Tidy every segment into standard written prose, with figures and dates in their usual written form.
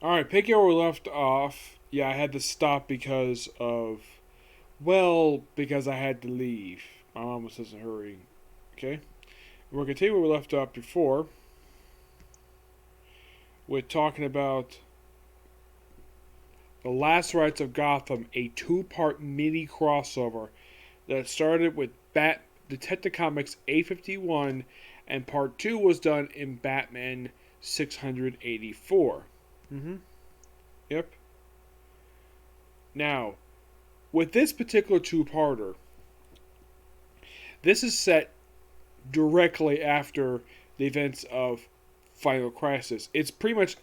Alright, picking where we left off. Yeah, I had to stop because of. Well, because I had to leave. My mom was in a hurry. Okay? We're continuing where we left off before. With talking about The Last Rites of Gotham, a two-part mini crossover that started with Detective Comics 851, and part 2 was done in Batman 684. Mm-hmm. Yep. Now, with this particular two-parter, this is set directly after the events of Final Crisis. It's pretty much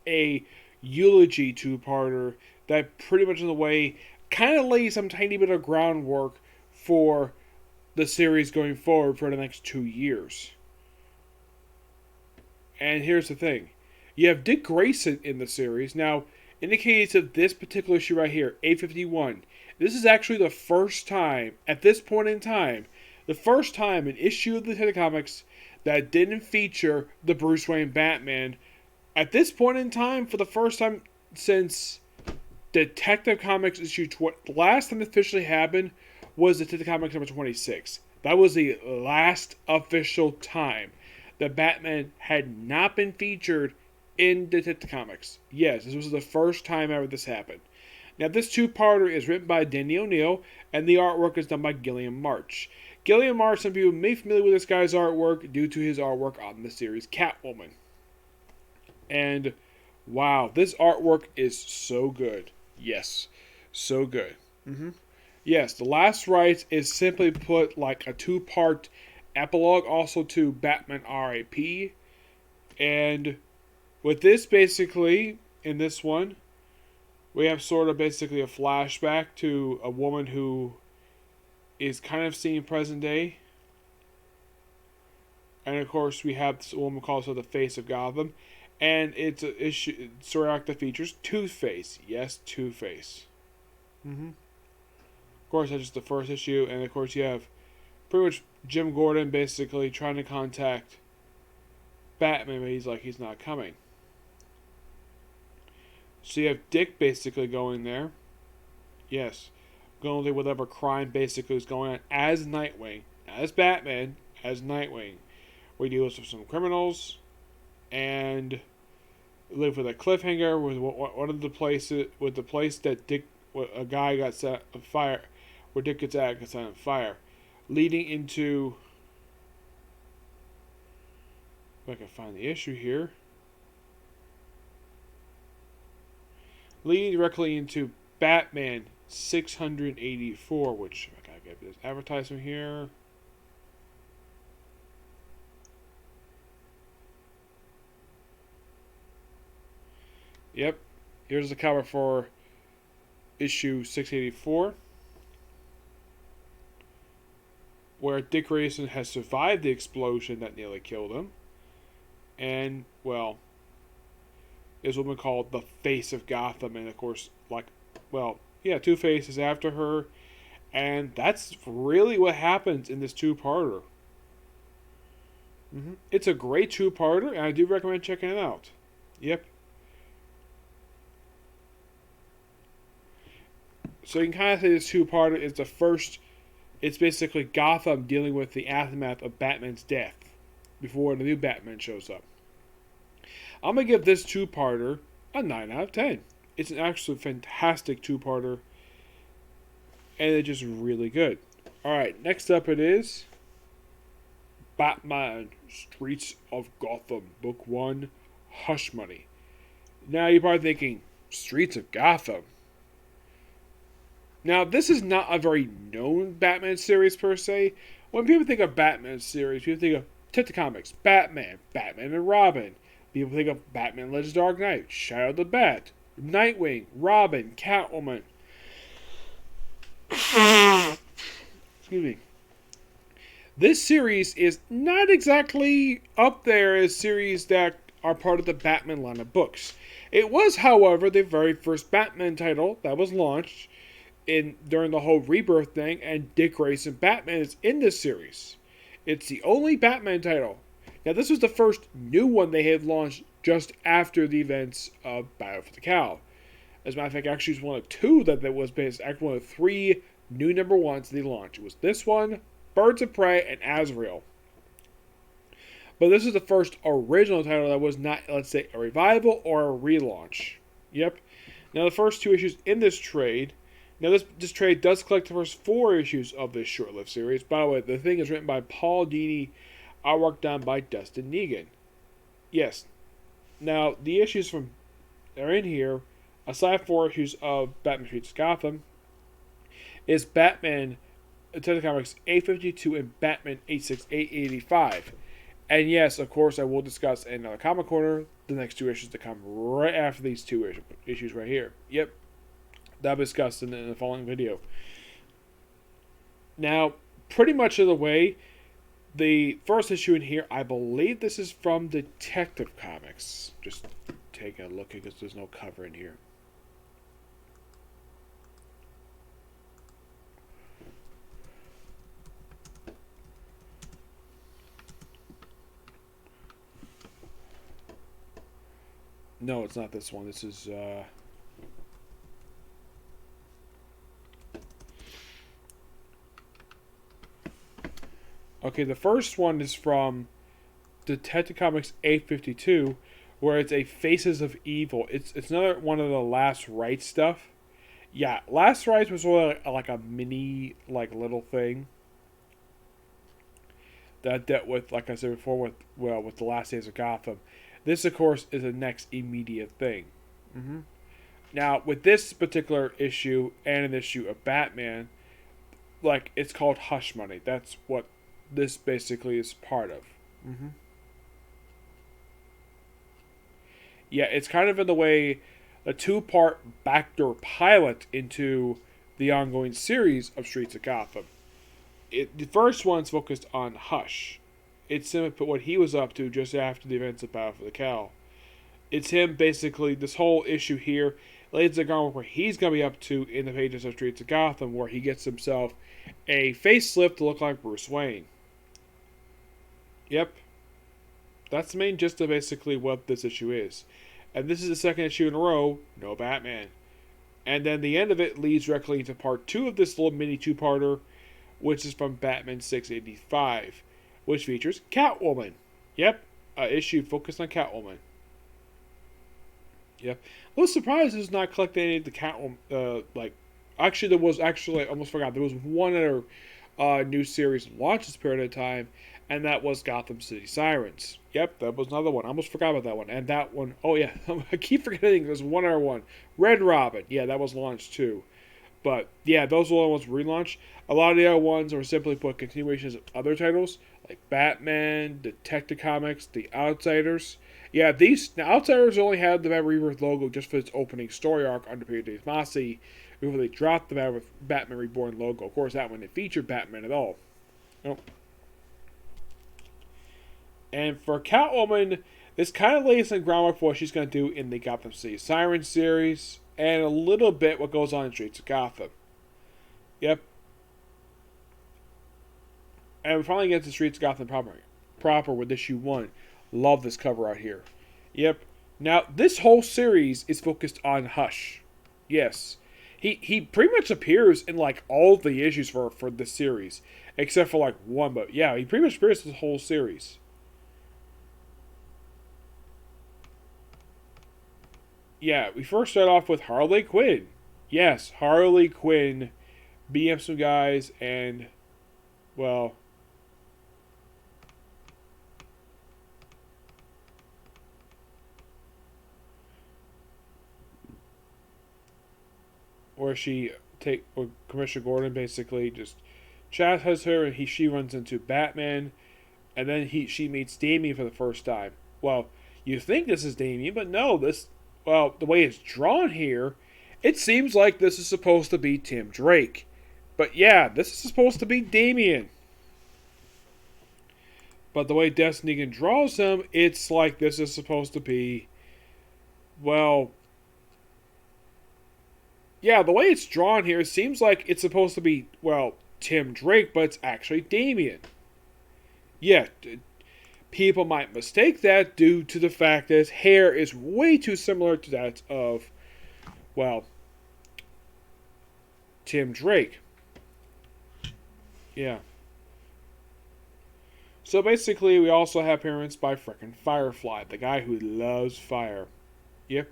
a eulogy two-parter that pretty much in a way kind of lays some tiny bit of groundwork for the series going forward for the next 2 years. And here's the thing. You have Dick Grayson in the series. Now, in the case of this particular issue right here, 851, this is actually the first time, at this point in time, the first time an issue of the Detective Comics that didn't feature the Bruce Wayne Batman. At this point in time, for the first time since Detective Comics issue the last time it officially happened was Detective Comics number 26. That was the last official time that Batman had not been featured in Detective Comics. Yes, this was the first time ever this happened. Now, this two-parter is written by Denny O'Neil, and the artwork is done by Gilliam March. Gilliam March, some people may be familiar with this guy's artwork due to his artwork on the series Catwoman. And, wow, this artwork is so good. Yes, so good. Mm-hmm. Yes, The Last Rites is simply put like a two-part epilogue also to Batman R.I.P. And with this, basically, in this one, we have sort of basically a flashback to a woman who is kind of seen present day. And of course, we have this woman called the face of Gotham. And it's an issue, sort of that features Two-Face. Yes, Two-Face. Mm-hmm. Of course, that's just the first issue. And of course, you have pretty much Jim Gordon basically trying to contact Batman, but he's not coming. So you have Dick basically going there. Yes. Going to whatever crime basically is going on as Nightwing. As Batman, as Nightwing. We deal with some criminals. And live with a cliffhanger with one of the places, with the place that a guy got set on fire, where Dick gets set on fire. Leading into, if I can find the issue here. Leading directly into Batman 684, which I gotta get this advertisement here. Yep, here's the cover for issue 684, where Dick Grayson has survived the explosion that nearly killed him, and well, is a woman called the Face of Gotham, and of course, Two-Face is after her, and that's really what happens in this two-parter. Mm-hmm. It's a great two-parter, and I do recommend checking it out. Yep. So you can kind of say this two-parter is the first. It's basically Gotham dealing with the aftermath of Batman's death before the new Batman shows up. I'm going to give this two-parter a 9 out of 10. It's an absolute fantastic two-parter. And it's just really good. Alright, next up it is Batman Streets of Gotham, Book 1, Hush Money. Now you're probably thinking, Streets of Gotham? Now, this is not a very known Batman series per se. When people think of Batman series, people think of Detective Comics, Batman, Batman and Robin. People think of Batman Legends Dark Knight, Shadow of the Bat, Nightwing, Robin, Catwoman. Excuse me. This series is not exactly up there as series that are part of the Batman line of books. It was, however, the very first Batman title that was launched during the whole Rebirth thing, and Dick Grayson Batman is in this series. It's the only Batman title. Now, this was the first new one they had launched just after the events of Battle for the Cow. As a matter of fact, actually, it was one of two that was based, actually one of three new number ones they launched. It was this one, Birds of Prey, and Azrael. But this is the first original title that was not, let's say, a revival or a relaunch. Yep. Now, the first two issues in this trade. Now, this trade does collect the first four issues of this short-lived series. By the way, the thing is written by Paul Dini, artwork done by Dustin Negan. Yes. Now, the issues from are in here, aside from 4 issues of Batman Streets of Gotham, is Batman Detective Comics 852 and Batman 885. And yes, of course, I will discuss in another comic corner the next two issues to come right after these two issues right here. Yep. That'll be discussed in the following video. Now, pretty much of the way, the first issue in here, I believe this is from Detective Comics. Just taking a look because there's no cover in here. No, it's not this one. This is okay, the first one is from Detective Comics 852, where it's a Faces of Evil. It's another one of the Last Rites stuff. Yeah, Last Rites was sort of like a mini, like, little thing that dealt with, like I said before, with the Last Days of Gotham. This, of course, is the next immediate thing. Now, with this particular issue and an issue of Batman, like, it's called Hush Money. That's what this basically is part of. Yeah, it's kind of in the way a 2-part backdoor pilot into the ongoing series of Streets of Gotham. The first one's focused on Hush. It's him, what he was up to just after the events of Battle for the Cow. It's him, basically, this whole issue here lays the groundwork where he's going to be up to in the pages of Streets of Gotham, where he gets himself a facelift to look like Bruce Wayne. Yep. That's the main gist of basically what this issue is. And this is the second issue in a row, no Batman. And then the end of it leads directly into part 2 of this little mini 2-parter, which is from Batman 685. Which features Catwoman. Yep, issue focused on Catwoman. Yep. I was surprised this is not collecting any of the Catwoman, actually there was, I almost forgot, there was one other new series launched this period of time, and that was Gotham City Sirens. Yep, that was another one. I almost forgot about that one. And that one, oh yeah, I keep forgetting there's one other one. Red Robin. Yeah, that was launched too. But yeah, those were the ones relaunched. A lot of the other ones were simply put continuations of other titles, like Batman, Detective Comics, The Outsiders. Yeah, the Outsiders only had the Batman Rebirth logo just for its opening story arc under Peter David Massey before they dropped the Batman Reborn logo. Of course, that one didn't feature Batman at all. Nope. And for Catwoman, this kind of lays the groundwork for what she's going to do in the Gotham City Sirens series, and a little bit what goes on in Streets of Gotham. Yep. And we finally get to Streets of Gotham proper with issue 1. Love this cover out here. Yep. Now, this whole series is focused on Hush. Yes. He pretty much appears in, like, all the issues for this series. Except for, like, one. But, yeah, he pretty much appears in the whole series. Yeah, we first start off with Harley Quinn. Yes, Harley Quinn beating up some guys and, well, where Commissioner Gordon basically just chastises her, and she runs into Batman, and then she meets Damian for the first time. Well, you think this is Damian, but no, the way it's drawn here, it seems like this is supposed to be Tim Drake. But yeah, this is supposed to be Damian. But the way Dustin Negan draws him, it's like this is supposed to be, well, yeah, the way it's drawn here, it seems like it's supposed to be, well, Tim Drake, but it's actually Damian. Yeah, People might mistake that due to the fact that his hair is way too similar to that of, well, Tim Drake. Yeah. So basically, we also have appearance by frickin' Firefly, the guy who loves fire. Yep.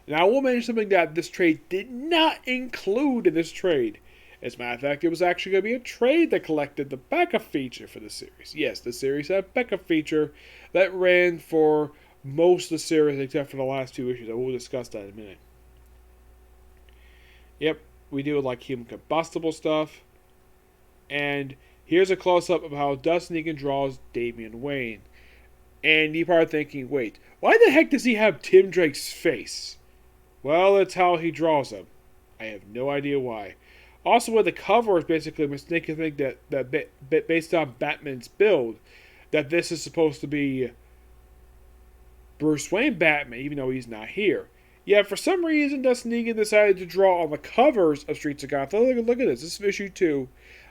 Now, I will mention something that this trade did not include in this trade. As a matter of fact, it was actually going to be a trade that collected the backup feature for the series. Yes, the series had a backup feature that ran for most of the series except for the last 2 issues. I will discuss that in a minute. Yep, we do like human combustible stuff. And here's a close-up of how Dustin Egan draws Damian Wayne. And you're probably thinking, wait, why the heck does he have Tim Drake's face? Well, that's how he draws him. I have no idea why. Also, with the cover is basically making you think that based on Batman's build, that this is supposed to be Bruce Wayne Batman, even though he's not here. Yet, for some reason, Dustin Egan decided to draw on the covers of Streets of Gotham. Look at this. This is issue 2.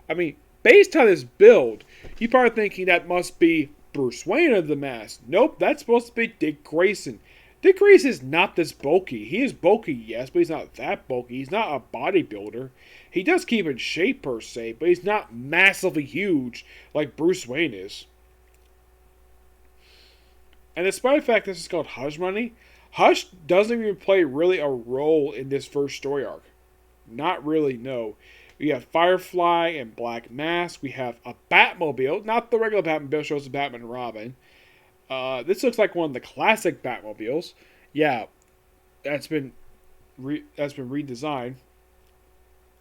I mean, based on his build, you're probably thinking that must be Bruce Wayne of the mask. Nope, that's supposed to be Dick Grayson. Dick Grayson is not this bulky. He is bulky, yes, but he's not that bulky. He's not a bodybuilder. He does keep in shape, per se, but he's not massively huge like Bruce Wayne is. And despite the fact this is called Hush Money, Hush doesn't even play really a role in this first story arc. Not really, no. We have Firefly and Black Mask. We have a Batmobile. Not the regular Batmobile, shows the Batman and Robin. This looks like one of the classic Batmobiles. Yeah, that's been redesigned.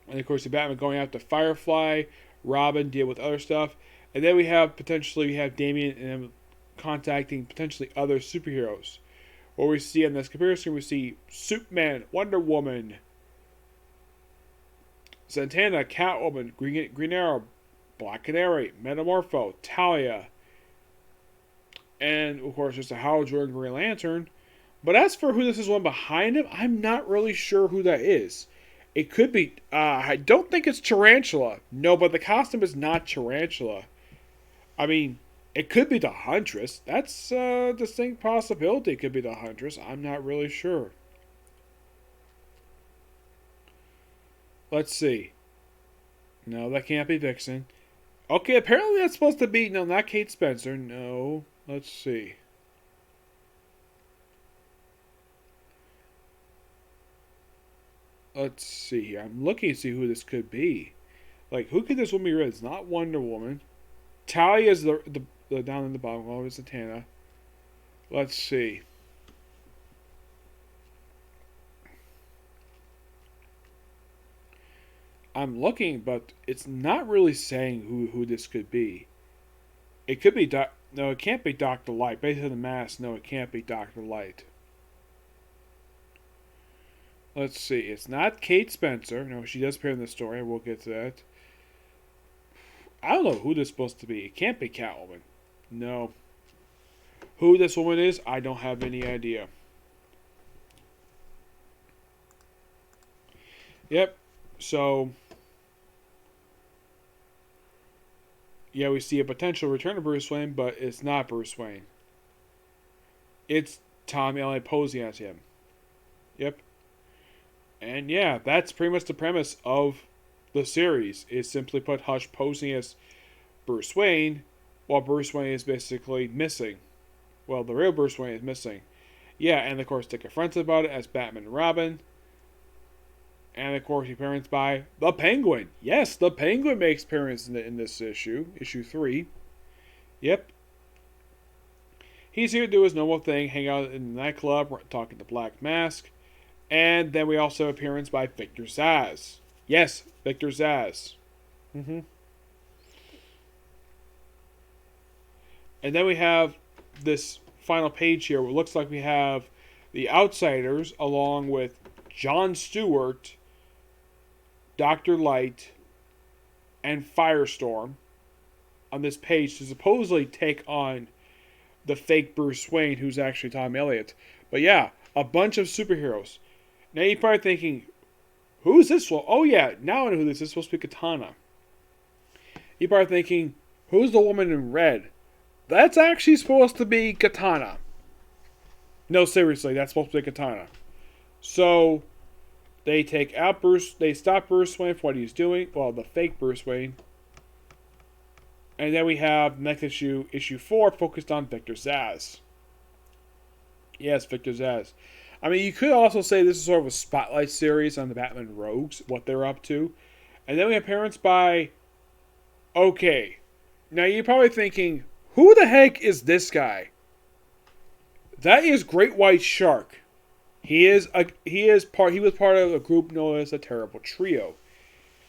And of course, the Batman going after Firefly, Robin deal with other stuff, and then we have Damian and him contacting potentially other superheroes. What we see on this comparison, we see Superman, Wonder Woman, Zatanna, Catwoman, Green Arrow, Black Canary, Metamorpho, Talia, and of course there's a Hal Jordan Green Lantern. But as for who this is one behind him, I'm not really sure who that is. It could be, I don't think it's Tarantula. No, but the costume is not Tarantula. I mean, it could be the Huntress. That's a distinct possibility. It could be the Huntress. I'm not really sure. Let's see. No, that can't be Vixen. Okay, apparently that's supposed to be... No, not Kate Spencer. No. Let's see. Let's see here. I'm looking to see who this could be. Like, who could this woman be? It's not Wonder Woman. Talia is the down in the bottom. Oh, it's Zatanna. Let's see. I'm looking, but it's not really saying who this could be. It could be no, it can't be Dr. Light. Based on the mask, no, it can't be Dr. Light. Let's see. It's not Kate Spencer. No, she does appear in the story. We'll get to that. I don't know who this is supposed to be. It can't be Catwoman. No. Who this woman is, I don't have any idea. Yep. So, yeah, we see a potential return of Bruce Wayne, but it's not Bruce Wayne. It's Tom Elliott posing as him. Yep. And yeah, that's pretty much the premise of the series. Is simply put, Hush posing as Bruce Wayne, while Bruce Wayne is basically missing. Well, the real Bruce Wayne is missing. Yeah, and of course, they confronted about it as Batman and Robin. And of course, appearance by the Penguin. Yes, the Penguin makes appearance in this issue 3. Yep. He's here to do his normal thing, hang out in the nightclub, talking to Black Mask. And then we also have appearance by Victor Zsasz. Yes, Victor Zsasz. And then we have this final page here where it looks like we have the Outsiders along with John Stewart, Dr. Light, and Firestorm on this page to supposedly take on the fake Bruce Wayne, who's actually Tom Elliott. But yeah, a bunch of superheroes. Now you're probably thinking, who's this one? Oh yeah, now I know who this is. It's supposed to be Katana. You're probably thinking, who's the woman in red? That's actually supposed to be Katana. No, seriously, that's supposed to be Katana. So they take out Bruce. They stop Bruce Wayne for what he's doing. Well, the fake Bruce Wayne. And then we have next issue, issue 4, focused on Victor Zsasz. Yes, Victor Zsasz. I mean, you could also say this is sort of a spotlight series on the Batman Rogues, what they're up to. And then we have appearance by... Okay. Now you're probably thinking, who the heck is this guy? That is Great White Shark. He was part of a group known as the Terrible Trio.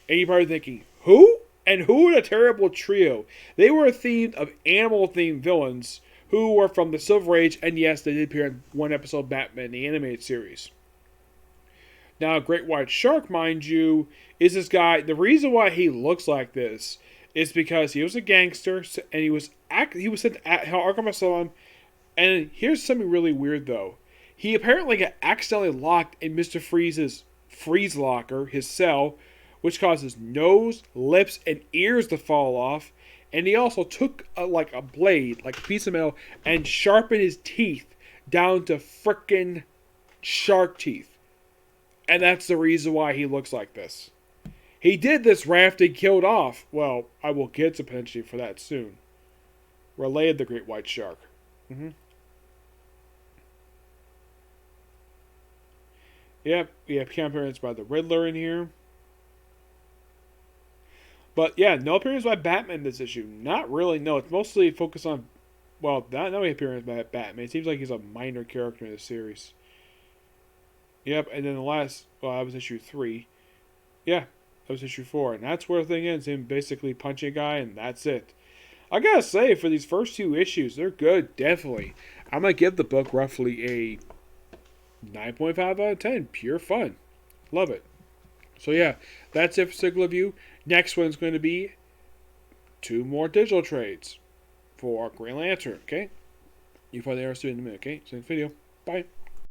And you're probably thinking, who? And who the Terrible Trio? They were themed of animal-themed villains who were from the Silver Age, and yes, they did appear in one episode of Batman, the animated series. Now, Great White Shark, mind you, is this guy. The reason why he looks like this is because he was a gangster, and he was sent to Arkham Asylum. And here's something really weird, though. He apparently got accidentally locked in Mr. Freeze's freeze locker, his cell, which caused his nose, lips, and ears to fall off. And he also took a blade, like a piece of metal, and sharpened his teeth down to frickin' shark teeth. And that's the reason why he looks like this. He did this right after he killed off. Well, I will get to potentially for that soon. Related the Great White Shark. Yep, we have appearance by the Riddler in here. But yeah, no appearance by Batman this issue. Not really, no. It's mostly focused on, well, not no appearance by Batman. It seems like he's a minor character in the series. Yep, and then the last, well, that was issue 3. Yeah, that was issue 4. And that's where the thing ends. Him basically punching a guy, and that's it. I gotta say, for these first 2 issues, they're good, definitely. I'm gonna give the book roughly a 9.5 out of 10. Pure fun. Love it. So yeah, that's it for Single Review. Next one's going to be 2 more digital trades for Green Lantern, okay? You find the interested in a minute, okay? So next video. Bye.